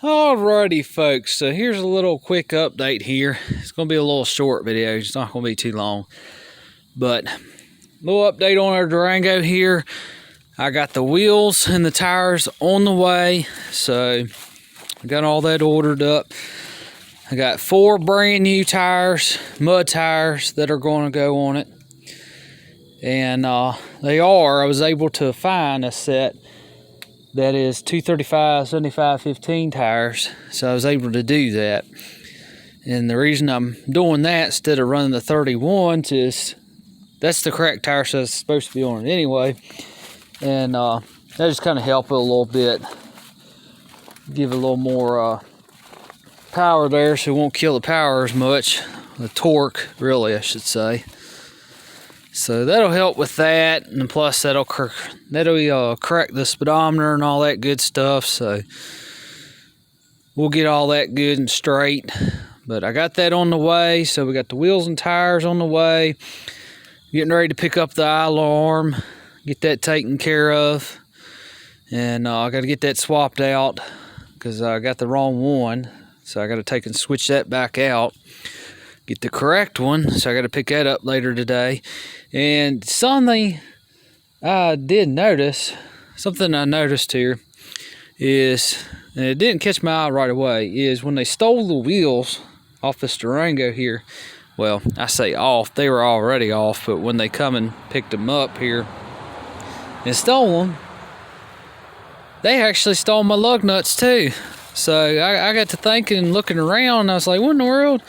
Alrighty folks, so here's a little quick update here. It's going to be a little short video, it's not going to be too long. But a little update on our Durango here. I got the wheels and the tires on the way, so I got all that ordered up. I got 4 brand new tires, mud tires, that are going to go on it. And I was able to find a set that is 235 75 15 tires, so I was able to do that. And the reason I'm doing that instead of running the 31s is that's the correct tire size it's supposed to be on it anyway, and that just kind of help it a little bit, give it a little more power there, so it won't kill the power as much, the torque really I should say. So that'll help with that, and plus that'll correct the speedometer and all that good stuff. So we'll get all that good and straight. But I got that on the way. So we got the wheels and tires on the way. Getting ready to pick up the alarm, get that taken care of, and I got to get that swapped out because I got the wrong one. So I got to take and switch that back out. Get the correct one, so I got to pick that up later today. And something I noticed here is, and it didn't catch my eye right away, is when they stole the wheels off this Durango here, well, I say off, they were already off, but when they come and picked them up here and stole them, they actually stole my lug nuts too. So I got to thinking and looking around, and I was like, what in the world?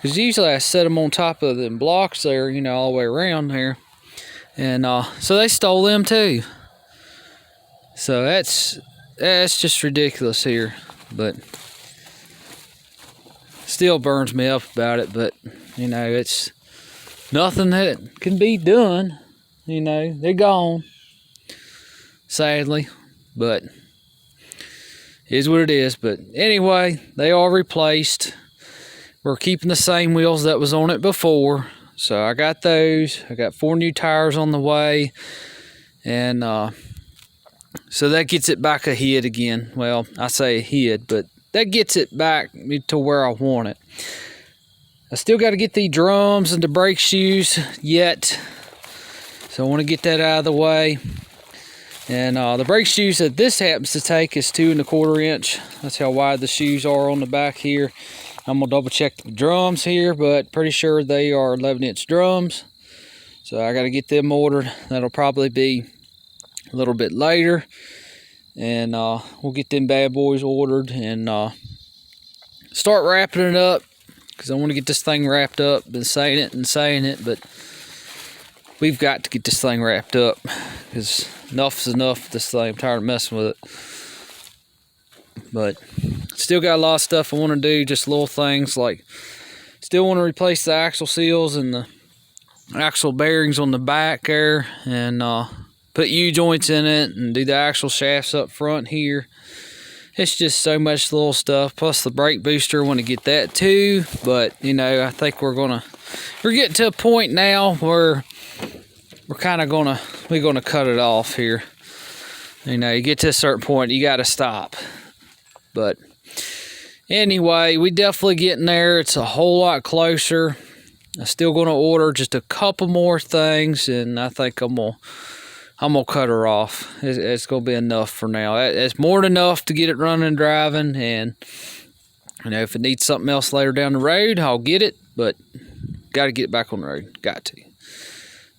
Because usually I set them on top of the blocks there, you know, all the way around there. And so they stole them too. So that's just ridiculous here. But still burns me up about it. But, you know, it's nothing that can be done. You know, they're gone, sadly. But it is what it is. But anyway, they are replaced. We're keeping the same wheels that was on it before, so I got those. I got 4 new tires on the way, and so that gets it back ahead again. Well, I say ahead, but that gets it back to where I want it. I still got to get the drums and the brake shoes yet, so I want to get that out of the way. And the brake shoes that this happens to take is 2 1/4 inch. That's how wide the shoes are on the back here. I'm gonna double check the drums here, but pretty sure they are 11-inch drums. So I gotta get them ordered. That'll probably be a little bit later. And we'll get them bad boys ordered and start wrapping it up, because I want to get this thing wrapped up. Been saying it, but we've got to get this thing wrapped up, because enough is enough with this thing. I'm tired of messing with it. But still got a lot of stuff I want to do, just little things like still want to replace the axle seals and the axle bearings on the back there, and put U-joints in it and do the axle shafts up front here. It's just so much little stuff, plus the brake booster, I want to get that too. But you know, I think we're getting to a point now where we're gonna cut it off here. You know, you get to a certain point, you got to stop. But anyway, we definitely getting there. It's a whole lot closer. I'm still going to order just a couple more things, and I think I'm gonna cut her off. It's going to be enough for now. It's more than enough to get it running and driving. And you know, if it needs something else later down the road, I'll get it. But got to get it back on the road. Got to.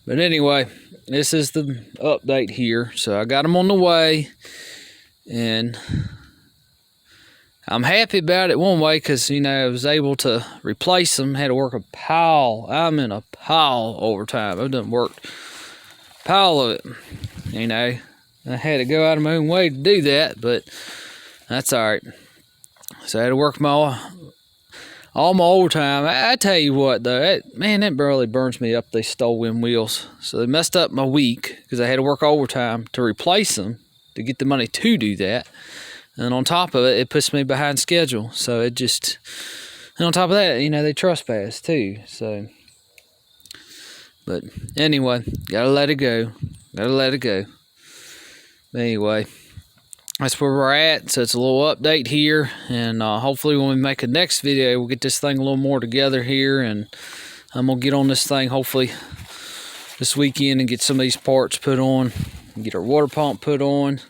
But anyway, this is the update here. So I got them on the way, and I'm happy about it one way, because, you know, I was able to replace them. Had to work a pile. I'm in a pile overtime. I've done worked a pile of it. You know, I had to go out of my own way to do that, but that's all right. So I had to work all my overtime. I tell you what, though, that barely burns me up. They stole them wheels. So they messed up my week, because I had to work overtime to replace them, to get the money to do that. And on top of it, it puts me behind schedule. So it just, and on top of that, you know, they trespass too. So, but anyway, gotta let it go. But anyway, that's where we're at. So it's a little update here, and hopefully when we make a next video, we'll get this thing a little more together here, and I'm gonna get on this thing hopefully this weekend and get some of these parts put on, and get our water pump put on,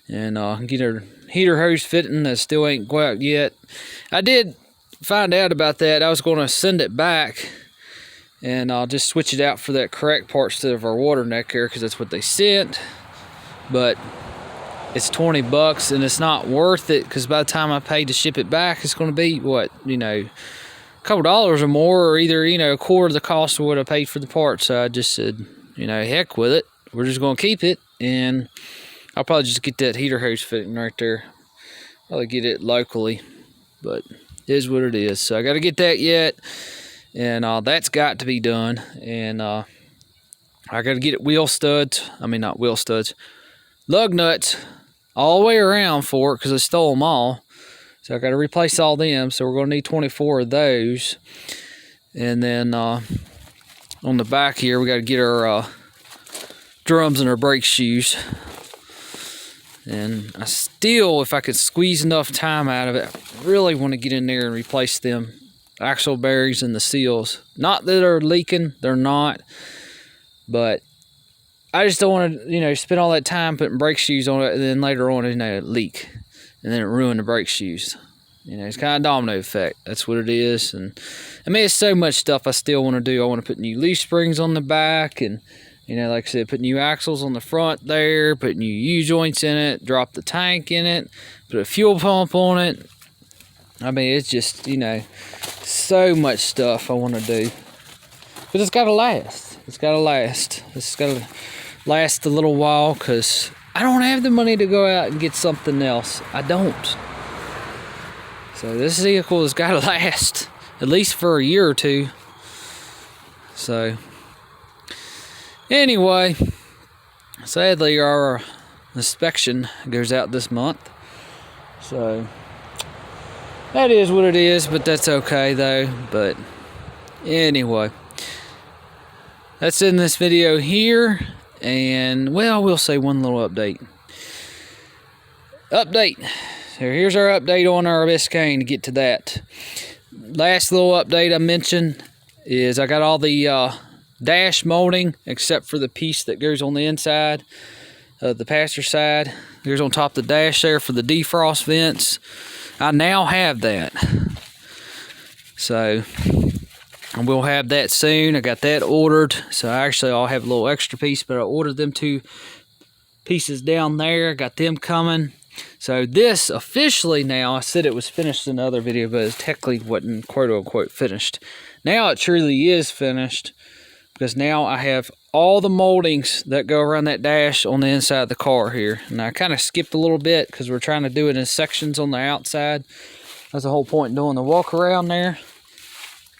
and get our heater hose fitting that still ain't go out yet. I did find out about that. I was going to send it back, and I'll just switch it out for that correct part instead of our water neck here, because that's what they sent. But it's $20 and it's not worth it, because by the time I pay to ship it back, it's going to be what, a couple dollars or more, or either a quarter of the cost of what I paid for the part. So I just said, heck with it, we're just going to keep it, and I'll probably just get that heater hose fitting right there. Probably get it locally, but it is what it is. So I got to get that yet, and that's got to be done. And I got to get it not wheel studs, lug nuts all the way around for it, because I stole them all. So I got to replace all them. So we're going to need 24 of those. And then on the back here, we got to get our drums and our brake shoes. And I still, if I could squeeze enough time out of it, I really want to get in there and replace them axle bearings and the seals. Not that they're leaking, they're not. But I just don't want to, spend all that time putting brake shoes on it, and then later on, it leak, and then it ruin the brake shoes. It's kind of domino effect. That's what it is. And it's so much stuff I still want to do. I want to put new leaf springs on the back, and like I said, put new axles on the front there, put new U-joints in it, drop the tank in it, put a fuel pump on it. It's just, so much stuff I want to do. But it's got to last. It's got to last. It's got to last a little while, because I don't have the money to go out and get something else. I don't. So this vehicle has got to last at least for a year or two. So anyway, sadly our inspection goes out this month. So that is what it is, but that's okay though. But anyway, that's in this video here. And well, we'll say one little update. So here's our update on our Biscayne, to get to that. Last little update I mentioned is I got all the dash molding, except for the piece that goes on the inside of the passenger side. Here's on top of the dash there for the defrost vents. I now have that. So and we'll have that soon. I got that ordered. So I'll have a little extra piece, but I ordered them 2 pieces down there. Got them coming. So this officially now, I said it was finished in another video, but it technically wasn't quote unquote finished. Now it truly is finished, because now I have all the moldings that go around that dash on the inside of the car here. And I kind of skipped a little bit because we're trying to do it in sections on the outside. That's the whole point in doing the walk around there.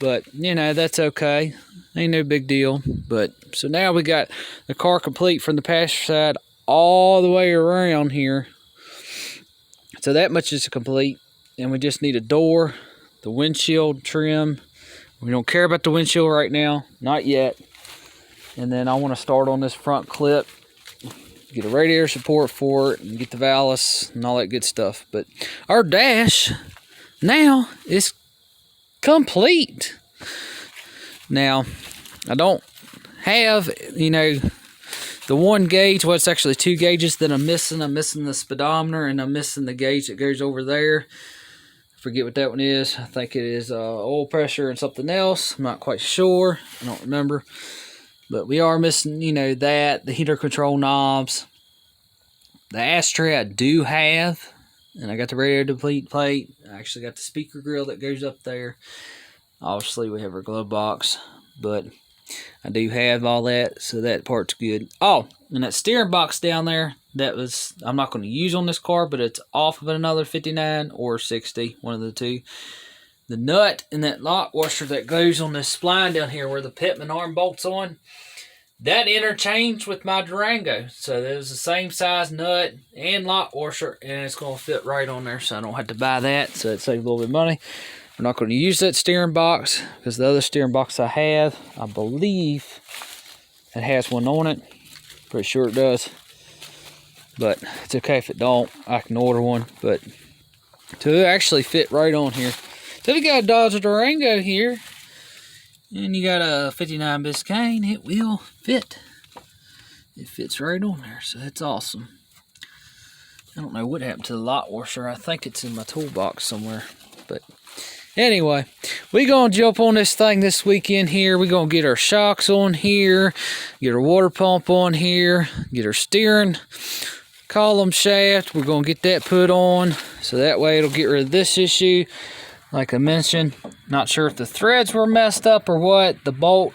But, that's okay. Ain't no big deal. But, so now we got the car complete from the passenger side all the way around here. So that much is complete. And we just need a door, the windshield trim. We don't care about the windshield right now. Not yet. And then I want to start on this front clip, get a radiator support for it, and get the valves and all that good stuff. But our dash now is complete. Now, I don't have, the one gauge. Well, it's actually 2 gauges that I'm missing. I'm missing the speedometer, and I'm missing the gauge that goes over there. Forget what that one is. I think it is oil pressure and something else. I'm not quite sure. I don't remember. But we are missing, that, the heater control knobs. The ashtray I do have. And I got the radiator deplete plate. I actually got the speaker grill that goes up there. Obviously, we have our glove box. But I do have all that, so that part's good. Oh, and that steering box down there, I'm not going to use on this car, but it's off of another 59 or 60, one of the two. The nut and that lock washer that goes on this spline down here where the Pitman arm bolts on, that interchanged with my Durango. So there's the same size nut and lock washer, and it's going to fit right on there, so I don't have to buy that, so it saves a little bit of money. We're not going to use that steering box because the other steering box I have, I believe it has one on it. Pretty sure it does. but it's okay if it don't. I can order one, but to actually fit right on here. So if you got a Dodge Durango here, and you got a 59 Biscayne, it will fit. It fits right on there, so that's awesome. I don't know what happened to the lot washer. I think it's in my toolbox somewhere. But anyway, we're going to jump on this thing this weekend here. We're going to get our shocks on here, get our water pump on here, get our steering column shaft. We're going to get that put on, so that way it'll get rid of this issue. Like I mentioned, not sure if the threads were messed up or what. The bolt,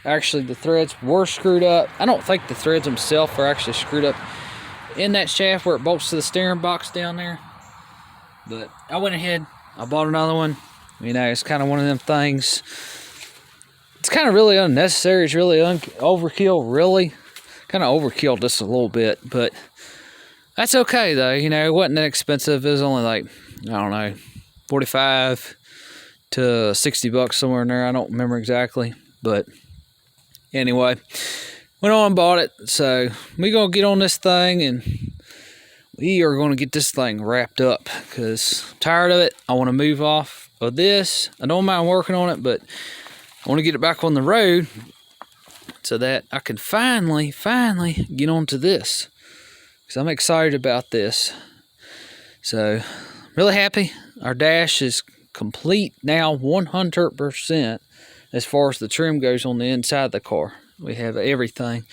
actually the threads were screwed up. I don't think the threads themselves are actually screwed up in that shaft where it bolts to the steering box down there. But I went ahead, I bought another one. You know, it's kind of one of them things. It's kind of really unnecessary. It's really overkill, really. Kind of overkill just a little bit, but that's okay though. You know, it wasn't that expensive. It was only like, I don't know, 45 to 60 bucks somewhere in there. I don't remember exactly, but anyway, went on and bought it. So we're gonna get on this thing and we are gonna get this thing wrapped up because I'm tired of it. I want to move off of this. I don't mind working on it, but I want to get it back on the road so that I can finally get onto this, because I'm excited about this. So really happy. Our dash is complete now, 100% as far as the trim goes on the inside of the car. We have everything,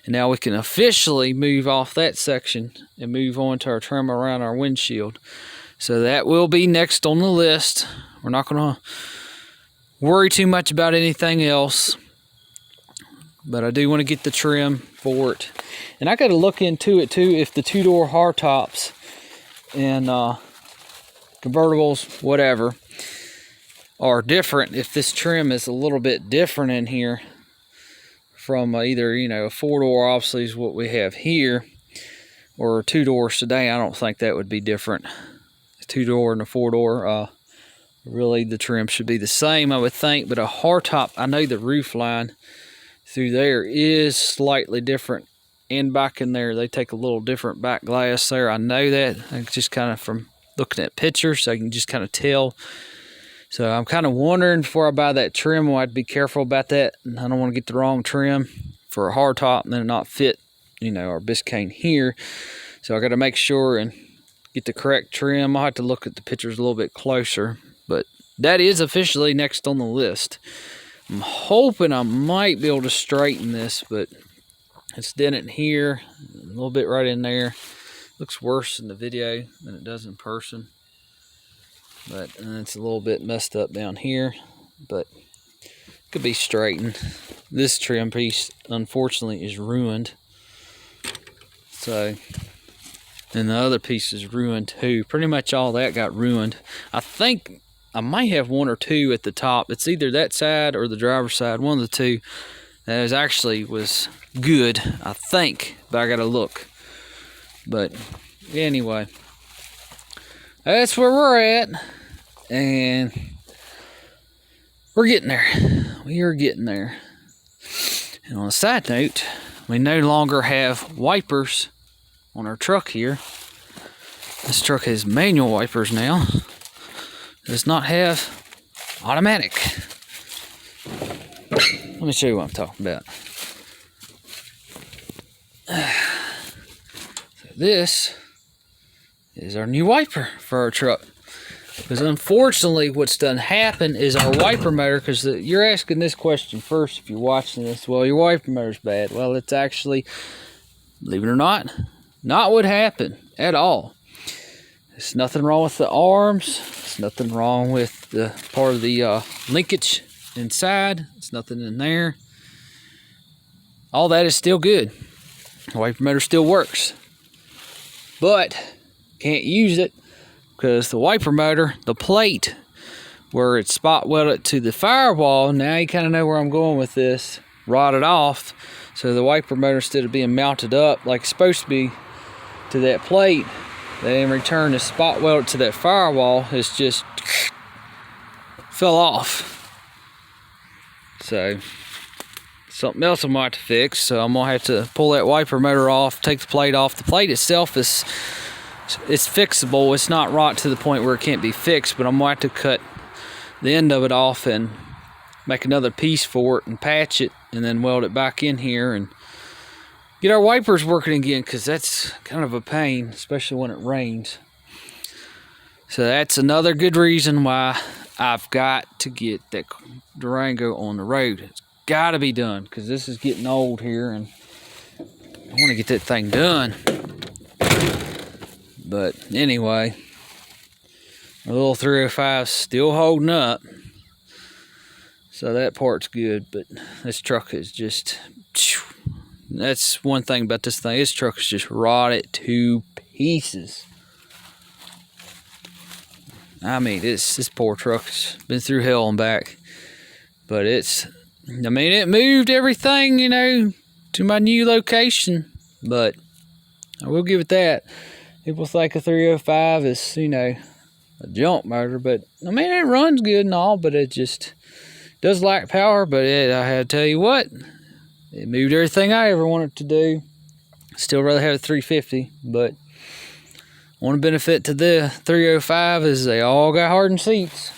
and now we can officially move off that section and move on to our trim around our windshield. So that will be next on the list. We're not going to worry too much about anything else, but I do want to get the trim for it. And I got to look into it too, if the two-door hardtops and convertibles, whatever, are different. If this trim is a little bit different in here from either, you know, a four-door obviously is what we have here, or a two-door sedan. I don't think that would be different. A two-door and a four-door, really the trim should be the same, I would think. But a hardtop, I know the roof line through there is slightly different, and back in there they take a little different back glass there. I know that. I just kind of from looking at pictures, I can just kind of tell. So I'm kind of wondering before I buy that trim, I'd be careful about that. I don't want to get the wrong trim for a hardtop and then not fit, you know, our Biscayne here. So I got to make sure and get the correct trim. I'll have to look at the pictures a little bit closer, but that is officially next on the list. I'm hoping I might be able to straighten this, but it's dented here, a little bit right in there. Looks worse in the video than it does in person. But it's a little bit messed up down here, but could be straightened. This trim piece, unfortunately, is ruined. So, and the other piece is ruined too. Pretty much all that got ruined. I think I might have one or two at the top. It's either that side or the driver's side, one of the two. That was good, I think, but I gotta look. But anyway, that's where we're at, and we're getting there. We are getting there. And on a side note, we no longer have wipers on our truck here. This truck has manual wipers now. It does not have automatic. Let me show you what I'm talking about. So this is our new wiper for our truck. Because unfortunately what's done happen is our wiper motor, because you're asking this question first if you're watching this, well, your wiper motor's bad. Well, it's actually, believe it or not what happened at all. There's nothing wrong with the arms. There's nothing wrong with the part of the linkage inside. There's nothing in there. All that is still good. The wiper motor still works. But can't use it because the wiper motor, the plate where it's spot welded to the firewall, now you kind of know where I'm going with this, rotted off. So the wiper motor, instead of being mounted up like it's supposed to be to that plate, then in return the spot welded to that firewall has just fell off. So something else I'm gonna have to fix. So I'm gonna have to pull that wiper motor off, take the plate off. The plate itself it's fixable. It's not rot to the point where it can't be fixed, but I'm gonna have to cut the end of it off and make another piece for it and patch it, and then weld it back in here and get our wipers working again, because that's kind of a pain, especially when it rains. So that's another good reason why I've got to get that Durango on the road. It's got to be done, because this is getting old here and I want to get that thing done. But anyway, our little 305's still holding up, so that part's good. But this truck is just, that's one thing about this thing. This truck is just rotted to pieces. I mean, this poor truck's been through hell and back. But it moved everything, you know, to my new location. But I will give it that. People think a 305 is, you know, a junk motor. But, I mean, it runs good and all, but it just does lack power. But I had to tell you what, it moved everything I ever wanted to do. Still rather have a 350, but one benefit to the 305 is they all got hardened seats.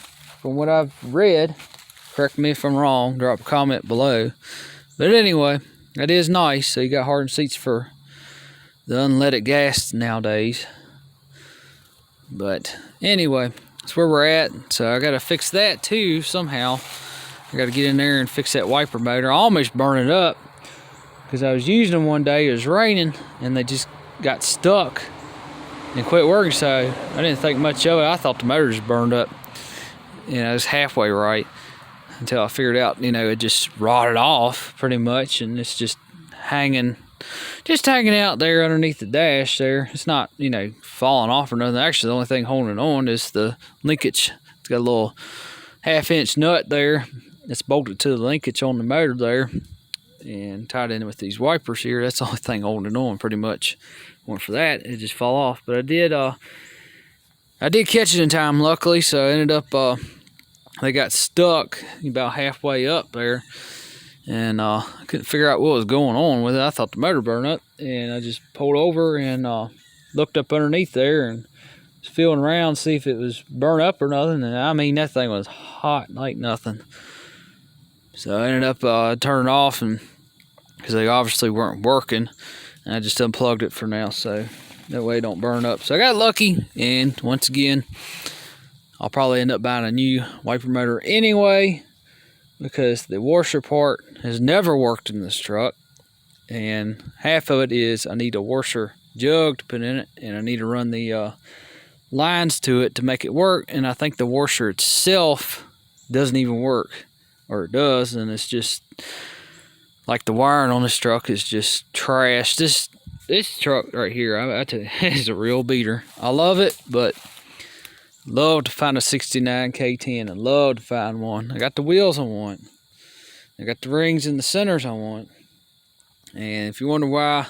From what I've read, correct me if I'm wrong, drop a comment below. But anyway, that is nice. So you got hardened seats for the unleaded gas nowadays. But anyway, that's where we're at. So I got to fix that too somehow. I got to get in there and fix that wiper motor. I almost burned it up because I was using them one day. It was raining and they just got stuck and quit working, so I didn't think much of it. I thought the motor was burned up. You know, it was halfway right until I figured out, you know, it just rotted off pretty much, and it's just hanging out there underneath the dash there. It's not, you know, falling off or nothing. Actually, the only thing holding it on is the linkage. It's got a little 1/2-inch nut there. It's bolted to the linkage on the motor there and tied in with these wipers here. That's the only thing holding it on pretty much. Went for that, it just fall off. But I did catch it in time, luckily. So I ended up they got stuck about halfway up there, and I couldn't figure out what was going on with it. I thought the motor burned up, and I just pulled over and looked up underneath there and was feeling around, see if it was burnt up or nothing. And I mean, that thing was hot like nothing. So I ended up turning off, and because they obviously weren't working. And I just unplugged it for now, so that way it don't burn up. So I got lucky, and once again, I'll probably end up buying a new wiper motor anyway, because the washer part has never worked in this truck, and half of it is I need a washer jug to put in it, and I need to run the lines to it to make it work. And I think the washer itself doesn't even work, or it does, and it's just like the wiring on this truck is just trash. This truck right here, I tell you, is a real beater. I love it, but love to find a 69 K10. I love to find one. I got the wheels I want. I got the rings and the centers I want. And if you wonder why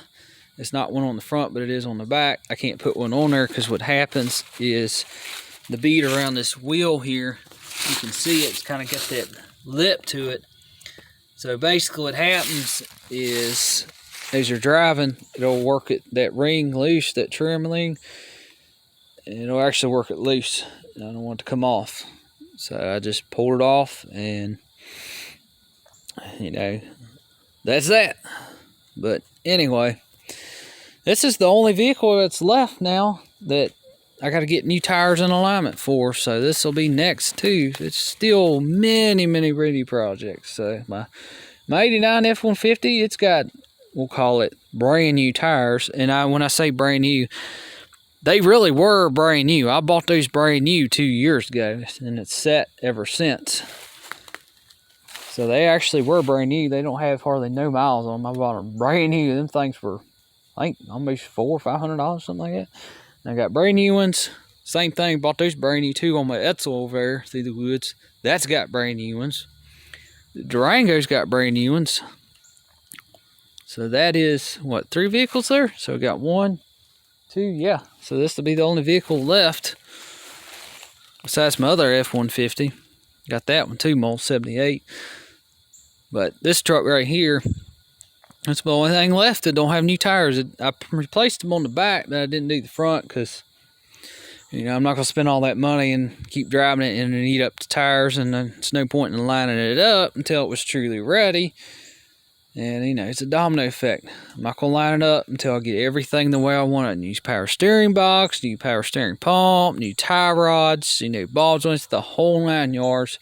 it's not one on the front, but it is on the back, I can't put one on there because what happens is the bead around this wheel here, you can see it's kind of got that lip to it. So basically what happens is, as you're driving, it'll work that ring loose, that trim ring, and it'll actually work it loose. I don't want it to come off. So I just pulled it off, and, you know, that's that. But anyway, this is the only vehicle that's left now that I got to get new tires in alignment for, so this will be next too. It's still many projects. So my 89 F-150, it's got, we'll call it brand new tires. And when I say brand new, they really were brand new. I bought those brand new 2 years ago, and it's sat ever since. So they actually were brand new. They don't have hardly no miles on them. I bought them brand new. Them things were, I think, almost $400 or $500, something like that. I got brand new ones. Same thing, bought those brand new too on my Etzel over there through the woods. That's got brand new ones. The Durango's got brand new ones. So that is, what, 3 vehicles there? So we got 1, 2, yeah. So this will be the only vehicle left besides my other F-150. Got that one too, Model 78. But this truck right here, that's the only thing left that don't have new tires. I replaced them on the back, but I didn't do the front because, you know, I'm not going to spend all that money and keep driving it and eat up the tires, and there's no point in lining it up until it was truly ready. And, you know, it's a domino effect. I'm not going to line it up until I get everything the way I want it. New power steering box, new power steering pump, new tie rods, you know, ball joints, the whole 9 yards.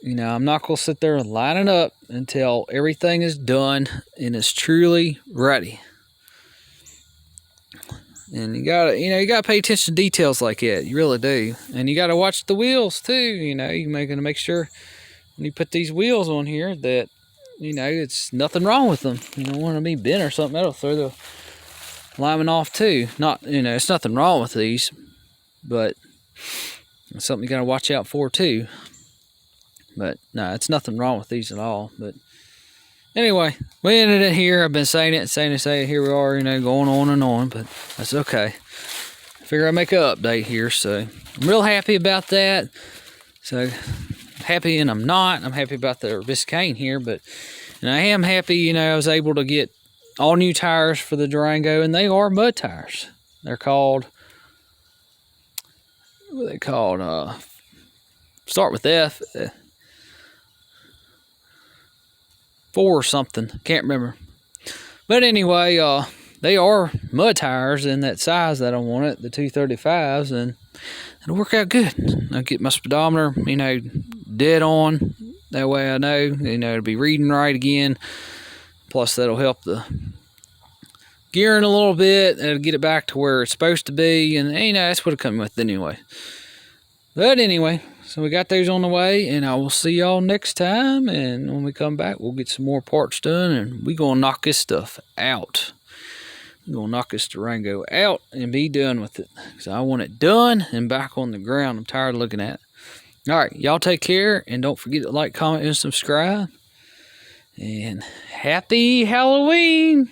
You know, I'm not going to sit there and line it up until everything is done and it's truly ready. And you gotta pay attention to details like that. You really do. And you gotta watch the wheels too. You know, you're gonna make sure when you put these wheels on here that, you know, it's nothing wrong with them. You don't want to be bent or something. That'll throw the alignment off too. Not, you know, it's nothing wrong with these, but it's something you gotta watch out for too. But no, it's nothing wrong with these at all. But anyway, we ended it here. I've been saying it. Here we are, you know, going on and on, but that's okay. I figure I'd make an update here, so I'm real happy about that. So happy and I'm not. I'm happy about the Biscayne here, but and I am happy, you know, I was able to get all new tires for the Durango, and they are mud tires. They're called, what are they called? Start with F. 4 or something, can't remember. But anyway, they are mud tires in that size that I want it, the 235s, and it'll work out good. I'll get my speedometer, you know, dead on. That way I know, you know, it'll be reading right again. Plus that'll help the gearing a little bit. It'll get it back to where it's supposed to be, and you know, that's what it comes with anyway. But anyway, so we got those on the way, and I will see y'all next time. And when we come back, we'll get some more parts done, and we're going to knock this stuff out. We're going to knock this Durango out and be done with it. So I want it done and back on the ground. I'm tired of looking at it. All right, y'all take care, and don't forget to like, comment, and subscribe. And happy Halloween!